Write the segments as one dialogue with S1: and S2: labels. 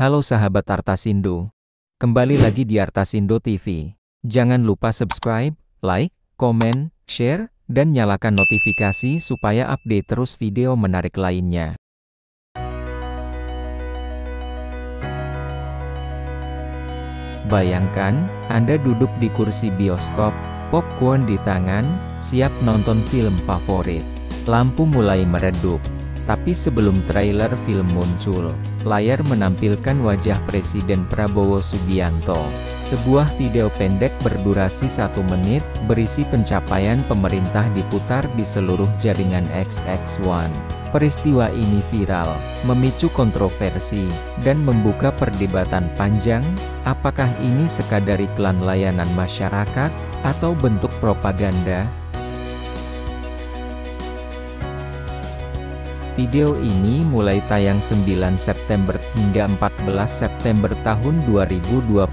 S1: Halo sahabat Artasindo. Kembali lagi di Artasindo TV. Jangan lupa subscribe, like, komen, share, dan nyalakan notifikasi supaya update terus video menarik lainnya. Bayangkan, Anda duduk di kursi bioskop, popcorn di tangan, siap nonton film favorit. Lampu mulai meredup. Tapi sebelum trailer film muncul, layar menampilkan wajah Presiden Prabowo Subianto. Sebuah video pendek berdurasi 1 menit, berisi pencapaian pemerintah diputar di seluruh jaringan XX1. Peristiwa ini viral, memicu kontroversi, dan membuka perdebatan panjang, apakah ini sekadar iklan layanan masyarakat, atau bentuk propaganda? Video ini mulai tayang 9 September hingga 14 September tahun 2025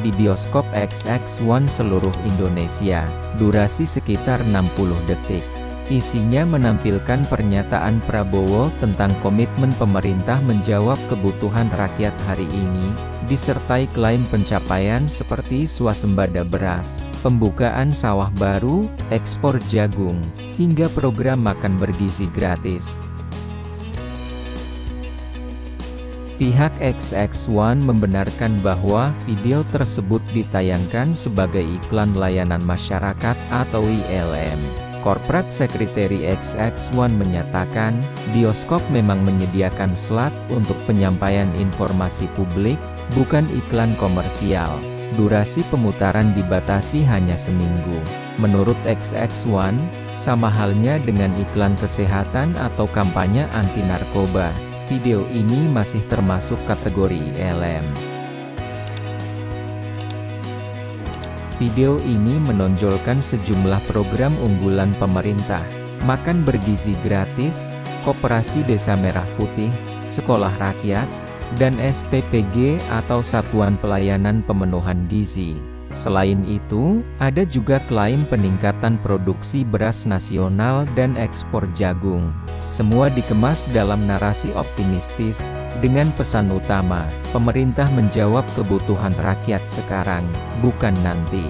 S1: di bioskop XX1 seluruh Indonesia. Durasi sekitar 60 detik. Isinya menampilkan pernyataan Prabowo tentang komitmen pemerintah menjawab kebutuhan rakyat hari ini, disertai klaim pencapaian seperti swasembada beras, pembukaan sawah baru, ekspor jagung, hingga program makan bergizi gratis. Pihak XX1 membenarkan bahwa video tersebut ditayangkan sebagai iklan layanan masyarakat atau ILM. Corporate Secretary XX1 menyatakan, bioskop memang menyediakan slot untuk penyampaian informasi publik, bukan iklan komersial. Durasi pemutaran dibatasi hanya seminggu. Menurut XX1, sama halnya dengan iklan kesehatan atau kampanye anti narkoba, video ini masih termasuk kategori ILM. Video ini menonjolkan sejumlah program unggulan pemerintah, makan bergizi gratis, Koperasi Desa Merah Putih, Sekolah Rakyat, dan SPPG atau Satuan Pelayanan Pemenuhan Gizi. Selain itu, ada juga klaim peningkatan produksi beras nasional dan ekspor jagung. Semua dikemas dalam narasi optimistis, dengan pesan utama, pemerintah menjawab kebutuhan rakyat sekarang, bukan nanti.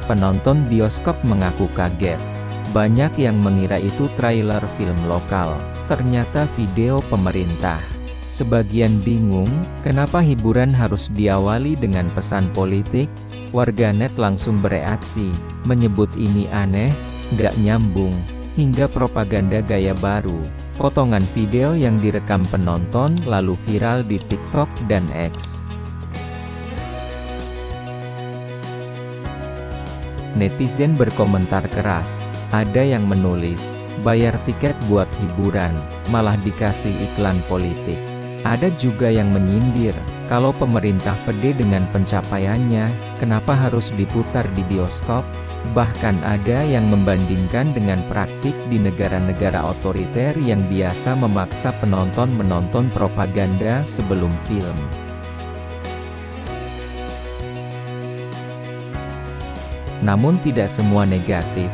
S1: Penonton bioskop mengaku kaget. Banyak yang mengira itu trailer film lokal, ternyata video pemerintah. Sebagian bingung, kenapa hiburan harus diawali dengan pesan politik? Warganet langsung bereaksi, menyebut ini aneh, nggak nyambung, hingga propaganda gaya baru. Potongan video yang direkam penonton lalu viral di TikTok dan X. Netizen berkomentar keras, ada yang menulis, bayar tiket buat hiburan, malah dikasih iklan politik. Ada juga yang menyindir, kalau pemerintah pede dengan pencapaiannya, kenapa harus diputar di bioskop? Bahkan ada yang membandingkan dengan praktik di negara-negara otoriter yang biasa memaksa penonton menonton propaganda sebelum film. Namun tidak semua negatif.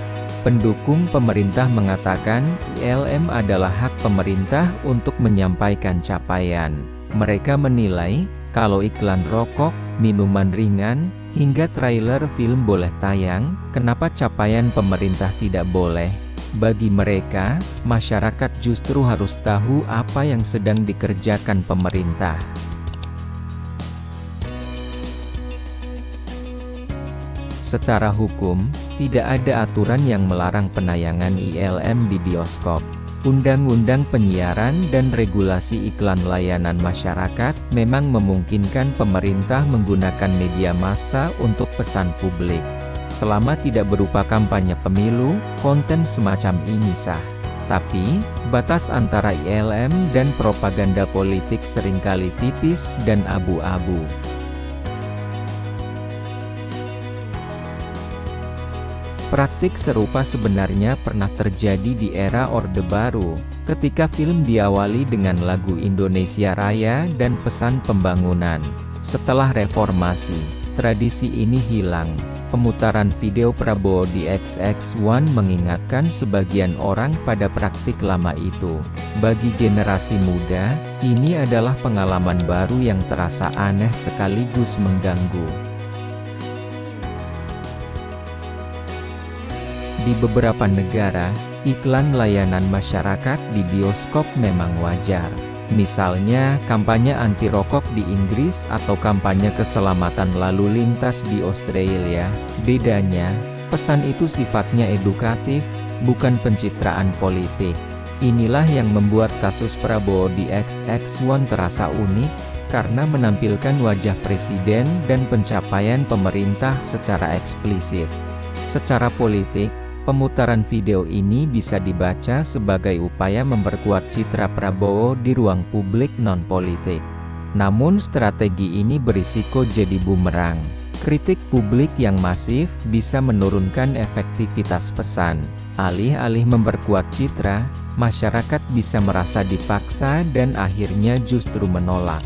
S1: Pendukung pemerintah mengatakan, ILM adalah hak pemerintah untuk menyampaikan capaian. Mereka menilai, kalau iklan rokok, minuman ringan, hingga trailer film boleh tayang, kenapa capaian pemerintah tidak boleh? Bagi mereka, masyarakat justru harus tahu apa yang sedang dikerjakan pemerintah. Secara hukum, tidak ada aturan yang melarang penayangan ILM di bioskop. Undang-undang penyiaran dan regulasi iklan layanan masyarakat memang memungkinkan pemerintah menggunakan media massa untuk pesan publik. Selama tidak berupa kampanye pemilu, konten semacam ini sah. Tapi, batas antara ILM dan propaganda politik seringkali tipis dan abu-abu. Praktik serupa sebenarnya pernah terjadi di era Orde Baru, ketika film diawali dengan lagu Indonesia Raya dan pesan pembangunan. Setelah reformasi, tradisi ini hilang. Pemutaran video Prabowo di XX1 mengingatkan sebagian orang pada praktik lama itu. Bagi generasi muda, ini adalah pengalaman baru yang terasa aneh sekaligus mengganggu. Di beberapa negara, iklan layanan masyarakat di bioskop memang wajar. Misalnya, kampanye anti rokok di Inggris atau kampanye keselamatan lalu lintas di Australia. Bedanya, pesan itu sifatnya edukatif, bukan pencitraan politik. Inilah yang membuat kasus Prabowo di XX1 terasa unik, karena menampilkan wajah presiden dan pencapaian pemerintah secara eksplisit. Secara politik, pemutaran video ini bisa dibaca sebagai upaya memperkuat citra Prabowo di ruang publik non-politik. Namun strategi ini berisiko jadi bumerang. Kritik publik yang masif bisa menurunkan efektivitas pesan. Alih-alih memperkuat citra, masyarakat bisa merasa dipaksa dan akhirnya justru menolak.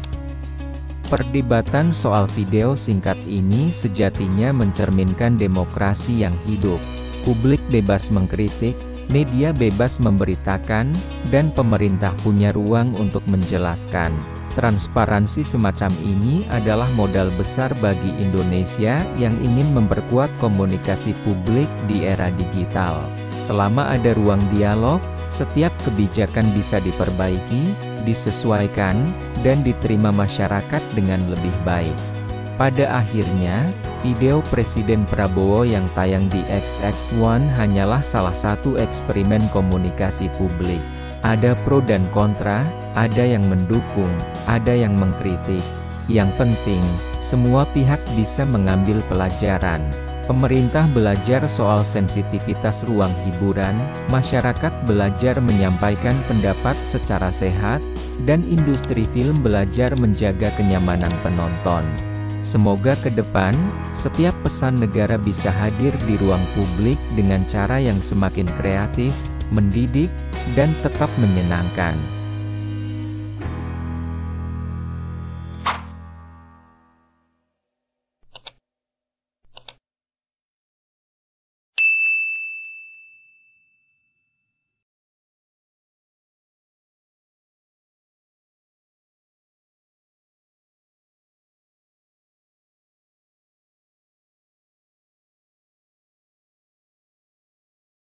S1: Perdebatan soal video singkat ini sejatinya mencerminkan demokrasi yang hidup. Publik bebas mengkritik, media bebas memberitakan, dan pemerintah punya ruang untuk menjelaskan. Transparansi semacam ini adalah modal besar bagi Indonesia yang ingin memperkuat komunikasi publik di era digital. Selama ada ruang dialog, setiap kebijakan bisa diperbaiki, disesuaikan, dan diterima masyarakat dengan lebih baik. Pada akhirnya, video Presiden Prabowo yang tayang di XX1 hanyalah salah satu eksperimen komunikasi publik. Ada pro dan kontra, ada yang mendukung, ada yang mengkritik. Yang penting, semua pihak bisa mengambil pelajaran. Pemerintah belajar soal sensitivitas ruang hiburan, masyarakat belajar menyampaikan pendapat secara sehat, dan industri film belajar menjaga kenyamanan penonton. Semoga ke depan, setiap pesan negara bisa hadir di ruang publik dengan cara yang semakin kreatif, mendidik, dan tetap menyenangkan.